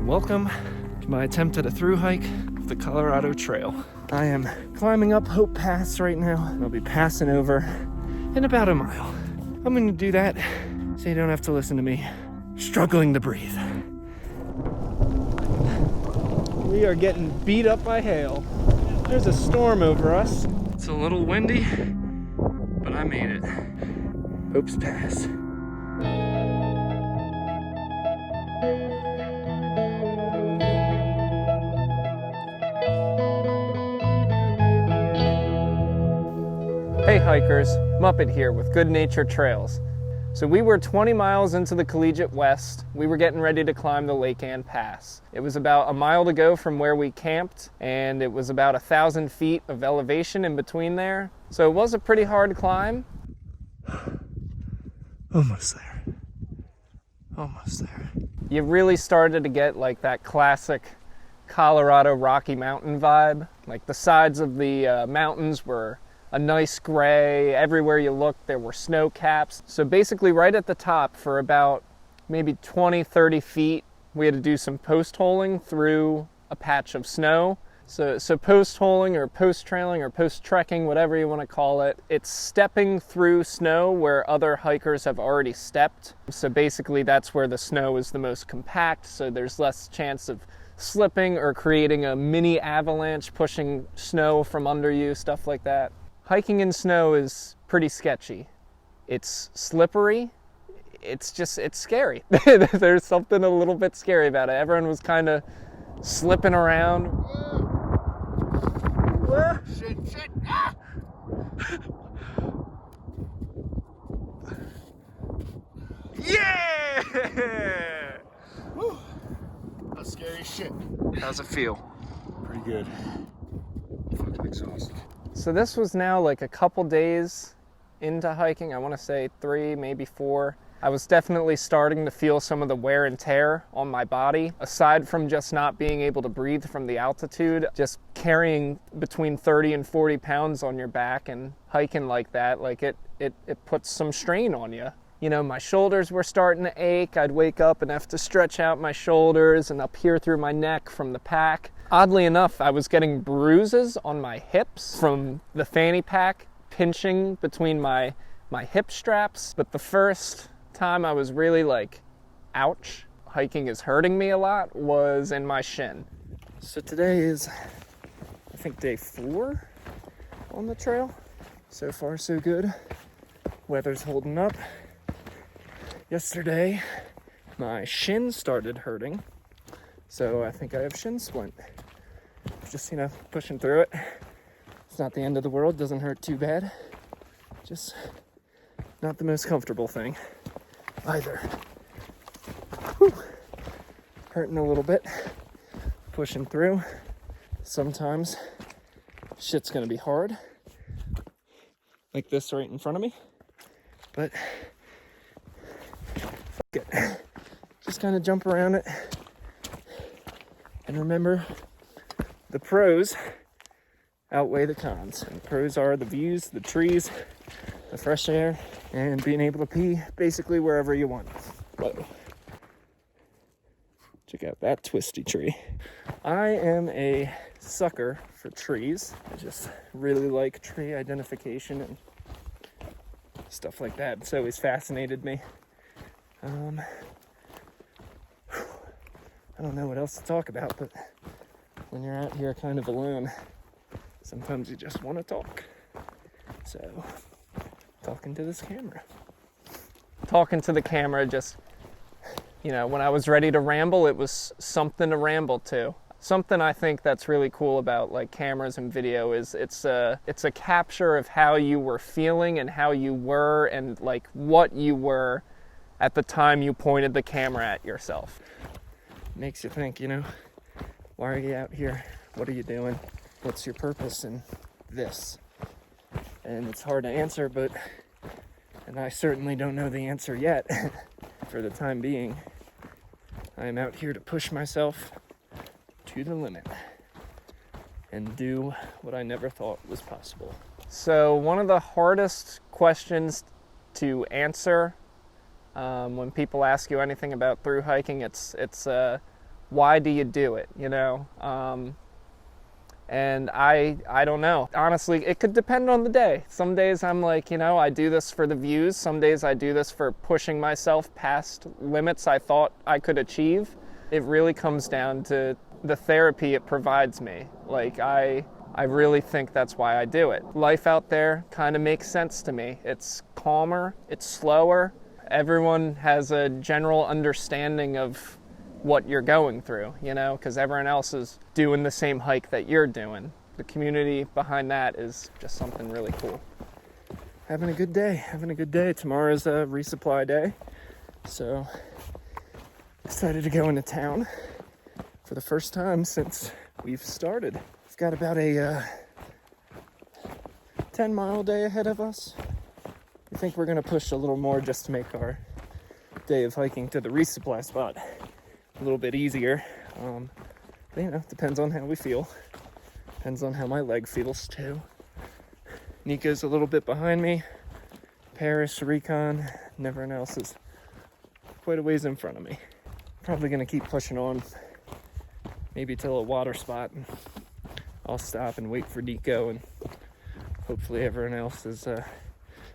Welcome to my attempt at a thru hike of the Colorado Trail. I am climbing up Hope Pass right now, and I'll be passing over in about a mile. I'm gonna do that so you don't have to listen to me struggling to breathe. We are getting beat up by hail. There's a storm over us. It's a little windy, but I made it. Hope's Pass. Hey hikers, Muppet here with Good Nature Trails. So we were 20 miles into the Collegiate West. We were getting ready to climb the Lake Ann Pass. It was about a mile to go from where we camped, and it was about 1,000 feet of elevation in between there. So it was a pretty hard climb. Almost there. Almost there. You really started to get like that classic Colorado Rocky Mountain vibe. Like the sides of the mountains were a nice gray. Everywhere you looked, there were snow caps. So basically right at the top for about maybe 20, 30 feet, we had to do some post-holing through a patch of snow. So post-holing or post-trailing or post-trekking, whatever you want to call it, it's stepping through snow where other hikers have already stepped. So basically that's where the snow is the most compact, so there's less chance of slipping or creating a mini avalanche, pushing snow from under you, stuff like that. Hiking in snow is pretty sketchy. It's slippery. It's scary. There's something a little bit scary about it. Everyone was kind of slipping around. Whoa. Shit. Ah! Yeah! Woo. That's scary as shit. How's it feel? Pretty good. Fucking exhausted. So this was now like a couple days into hiking. I want to say 3, maybe 4. I was definitely starting to feel some of the wear and tear on my body. Aside from just not being able to breathe from the altitude, just carrying between 30 and 40 pounds on your back and hiking like that, like it puts some strain on you. You know, my shoulders were starting to ache. I'd wake up and have to stretch out my shoulders and up here through my neck from the pack. Oddly enough, I was getting bruises on my hips from the fanny pack pinching between my hip straps. But the first time I was really like, ouch, hiking is hurting me a lot, was in my shin. So today is, I think, day 4 on the trail. So far, so good. Weather's holding up. Yesterday, my shin started hurting. So I think I have shin splint. Just, pushing through it. It's not the end of the world, doesn't hurt too bad. Just not the most comfortable thing either. Whew. Hurting a little bit. Pushing through. Sometimes shit's gonna be hard. Like this right in front of me. But fuck it. Just kind of jump around it. And remember, the pros outweigh the cons. And the pros are the views, the trees, the fresh air, and being able to pee basically wherever you want. Whoa. Check out that twisty tree. I am a sucker for trees. I just really like tree identification and stuff like that. It's always fascinated me. I don't know what else to talk about, but when you're out here kind of alone, sometimes you just want to talk. So, talking to this camera. Talking to the camera, just, when I was ready to ramble, it was something to ramble to. Something I think that's really cool about like cameras and video is it's a capture of how you were feeling and how you were and like what you were at the time you pointed the camera at yourself. Makes you think, why are you out here? What are you doing? What's your purpose in this? And it's hard to answer, and I certainly don't know the answer yet. For the time being, I am out here to push myself to the limit and do what I never thought was possible. So one of the hardest questions to answer when people ask you anything about thru hiking, it's why do you do it, you know? And I don't know. Honestly, it could depend on the day. Some days I'm like, you know, I do this for the views. Some days I do this for pushing myself past limits I thought I could achieve. It really comes down to the therapy it provides me. Like, I really think that's why I do it. Life out there kind of makes sense to me. It's calmer, it's slower. Everyone has a general understanding of what you're going through, you know, because everyone else is doing the same hike that you're doing. The community behind that is just something really cool. Having a good day. Tomorrow's a resupply day, so excited to go into town for the first time since we've started. We've got about a 10-mile day ahead of us. I think we're gonna push a little more just to make our day of hiking to the resupply spot a little bit easier. But, you know, depends on how we feel. Depends on how my leg feels too. Nico's a little bit behind me. Paris, Recon, and everyone else is quite a ways in front of me. Probably gonna keep pushing on, maybe till a water spot, and I'll stop and wait for Nico, and hopefully everyone else is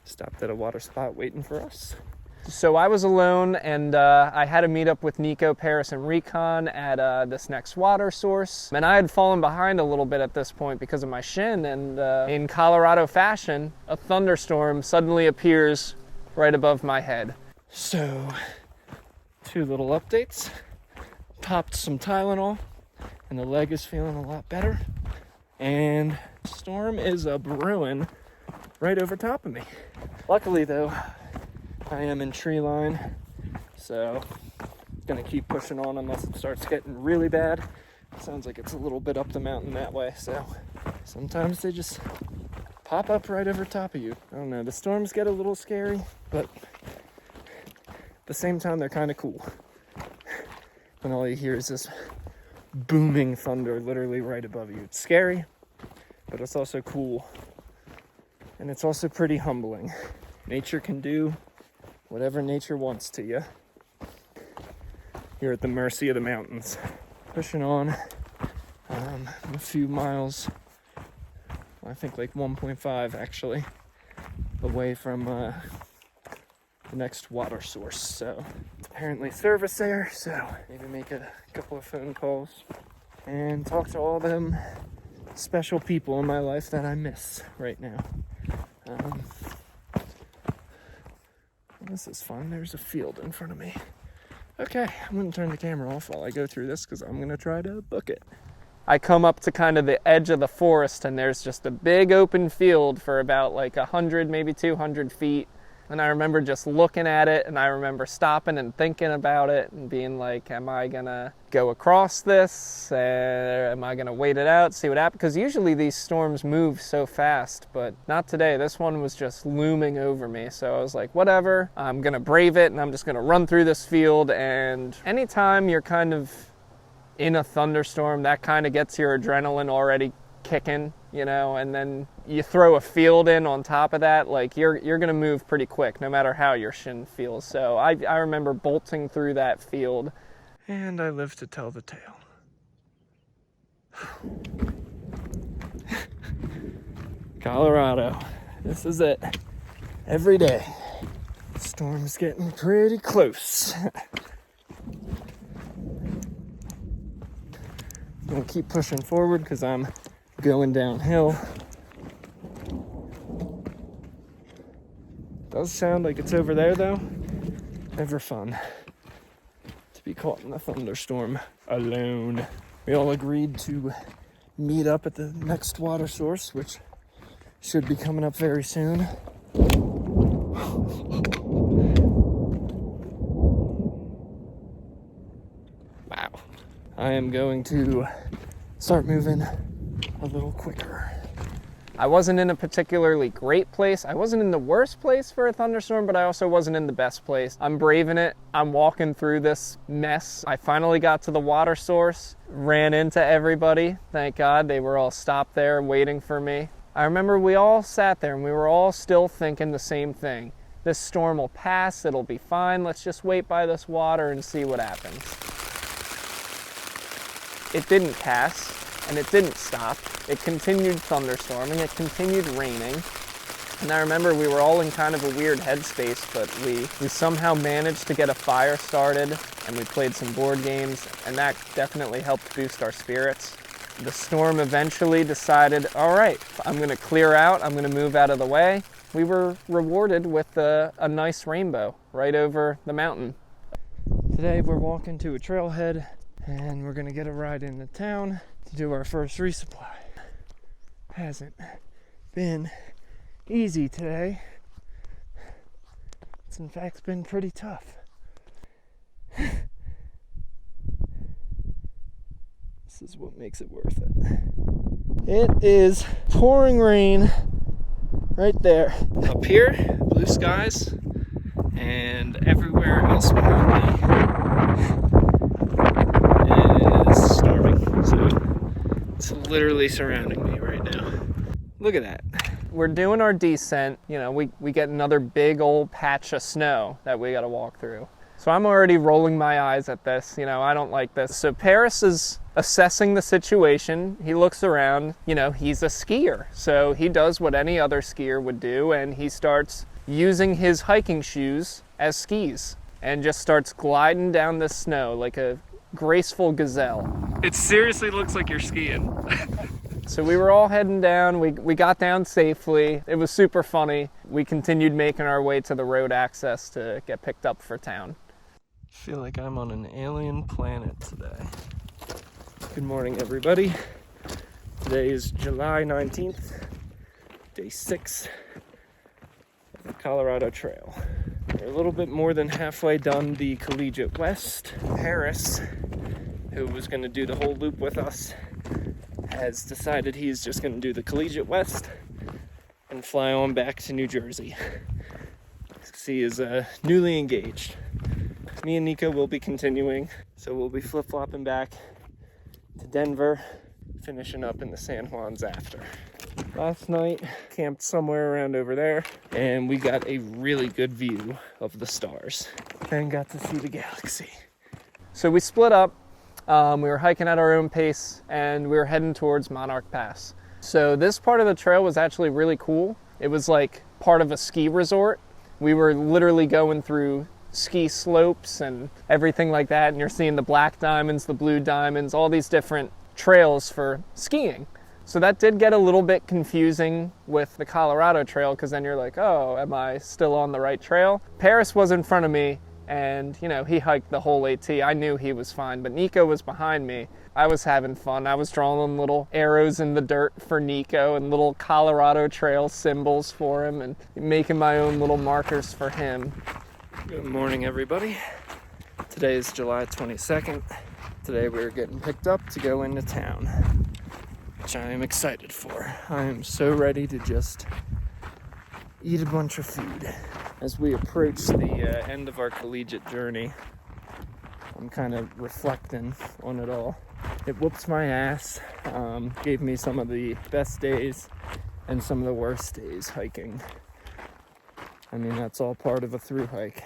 stopped at a water spot waiting for us. So I was alone, and I had to meet up with Nico, Paris, and Recon at this next water source. And I had fallen behind a little bit at this point because of my shin, and in Colorado fashion, a thunderstorm suddenly appears right above my head. So, 2 little updates. Popped some Tylenol, and the leg is feeling a lot better. And storm is a brewing right over top of me. Luckily though, I am in tree line, so it's gonna keep pushing on unless it starts getting really bad. Sounds like it's a little bit up the mountain that way, so sometimes they just pop up right over top of you. I don't know, the storms get a little scary, but at the same time they're kind of cool. When all you hear is this booming thunder literally right above you. It's scary, but it's also cool. And it's also pretty humbling. Nature can do whatever nature wants to you. You're at the mercy of the mountains. Pushing on a few miles, I think like 1.5 actually, away from the next water source. So apparently service there, so maybe make a couple of phone calls and talk to all them special people in my life that I miss right now. This is fun. There's a field in front of me. Okay, I'm gonna turn the camera off while I go through this because I'm gonna try to book it. I come up to kind of the edge of the forest, and there's just a big open field for about like 100, maybe 200 feet. And I remember just looking at it, and I remember stopping and thinking about it and being like, am I gonna go across this? Am I gonna wait it out, see what happens? Because usually these storms move so fast, but not today. This one was just looming over me. So I was like, whatever, I'm gonna brave it, and I'm just gonna run through this field. And anytime you're kind of in a thunderstorm, that kind of gets your adrenaline already kicking, you know, and then you throw a field in on top of that, like you're gonna move pretty quick no matter how your shin feels. So I remember bolting through that field, and I live to tell the tale. Colorado, this is it. Every day. Storm's getting pretty close. I'm gonna keep pushing forward because I'm going downhill. Does sound like it's over there though. Never fun to be caught in a thunderstorm alone. We all agreed to meet up at the next water source, which should be coming up very soon. Wow. I am going to start moving a little quicker. I wasn't in a particularly great place. I wasn't in the worst place for a thunderstorm, but I also wasn't in the best place. I'm braving it. I'm walking through this mess. I finally got to the water source, ran into everybody. Thank God they were all stopped there waiting for me. I remember we all sat there and we were all still thinking the same thing. This storm will pass, it'll be fine. Let's just wait by this water and see what happens. it didn't pass, and it didn't stop. It continued thunderstorming, it continued raining. And I remember we were all in kind of a weird headspace, but we somehow managed to get a fire started, and we played some board games, and that definitely helped boost our spirits. The storm eventually decided, all right, I'm gonna clear out, I'm gonna move out of the way. We were rewarded with a nice rainbow right over the mountain. Today we're walking to a trailhead, and we're gonna get a ride into town to do our first resupply. Hasn't been easy today. It's in fact been pretty tough. This is what makes it worth it. It is pouring rain right there. Up here, blue skies, and everywhere else behind me is storming. So it's literally surrounding me right now. Look at that. We're doing our descent. You know, we get another big old patch of snow that we gotta walk through. So I'm already rolling my eyes at this. You know, I don't like this. So Paris is assessing the situation. He looks around, you know, he's a skier. So he does what any other skier would do, and he starts using his hiking shoes as skis and just starts gliding down the snow like a graceful gazelle. It seriously looks like you're skiing. So we were all heading down. We got down safely. It was super funny. We continued making our way to the road access to get picked up for town. I feel like I'm on an alien planet today. Good morning, everybody. Today is July 19th, day 6 of the Colorado Trail. We're a little bit more than halfway done the Collegiate West. Paris, who was going to do the whole loop with us, has decided he's just going to do the Collegiate West and fly on back to New Jersey. He is newly engaged. Me and Nico will be continuing, so we'll be flip-flopping back to Denver, finishing up in the San Juans after. Last night, camped somewhere around over there, and we got a really good view of the stars and got to see the galaxy. So we split up. We were hiking at our own pace, and we were heading towards Monarch Pass. So this part of the trail was actually really cool. It was like part of a ski resort. We were literally going through ski slopes and everything like that, and you're seeing the black diamonds, the blue diamonds, all these different trails for skiing. So that did get a little bit confusing with the Colorado Trail, because then you're like, oh, am I still on the right trail? Paris was in front of me, and you know, he hiked the whole AT. I knew he was fine, but Nico was behind me. I was having fun. I was drawing little arrows in the dirt for Nico and little Colorado Trail symbols for him and making my own little markers for him. Good morning, everybody. Today is July 22nd. Today we're getting picked up to go into town, which I am excited for. I am so ready to just eat a bunch of food. As we approach the end of our collegiate journey, I'm kind of reflecting on it all. It whoops my ass, gave me some of the best days and some of the worst days hiking. I mean, that's all part of a thru hike.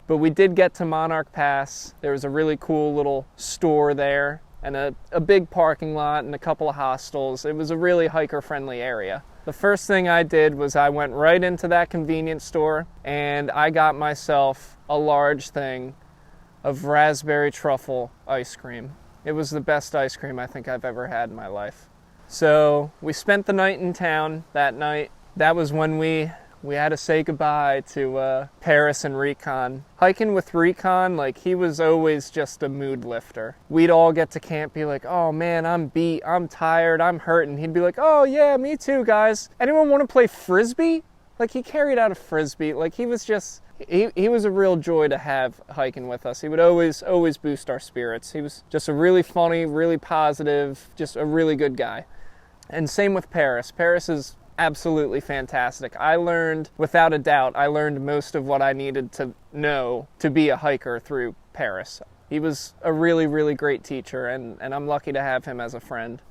But we did get to Monarch Pass. There was a really cool little store there and a big parking lot and a couple of hostels. It was a really hiker-friendly area. The first thing I did was I went right into that convenience store and I got myself a large thing of raspberry truffle ice cream. It was the best ice cream I think I've ever had in my life. So we spent the night in town that night. That was when we had to say goodbye to Paris and Recon. Hiking with Recon, like, he was always just a mood lifter. We'd all get to camp, be like, oh man, I'm beat, I'm tired, I'm hurting. He'd be like, oh yeah, me too, guys. Anyone want to play Frisbee? Like, he carried out a Frisbee. Like, he was just, he was a real joy to have hiking with us. He would always boost our spirits. He was just a really funny, really positive, just a really good guy. And same with Paris. Paris is absolutely fantastic. I learned, without a doubt, most of what I needed to know to be a hiker through Paris. He was a really, really great teacher, and I'm lucky to have him as a friend.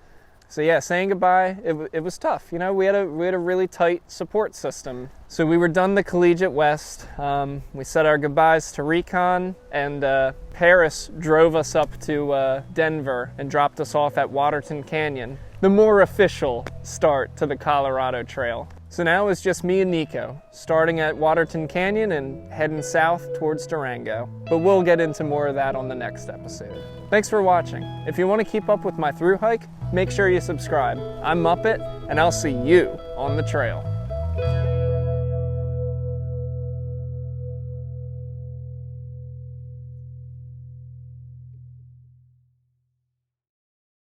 So yeah, saying goodbye, it was tough. You know, we had a really tight support system. So we were done the Collegiate West. We said our goodbyes to Recon, and Paris drove us up to Denver and dropped us off at Waterton Canyon, the more official start to the Colorado Trail. So now it's just me and Nico, starting at Waterton Canyon and heading south towards Durango. But we'll get into more of that on the next episode. Thanks for watching. If you want to keep up with my thru hike, make sure you subscribe. I'm Muppet, and I'll see you on the trail.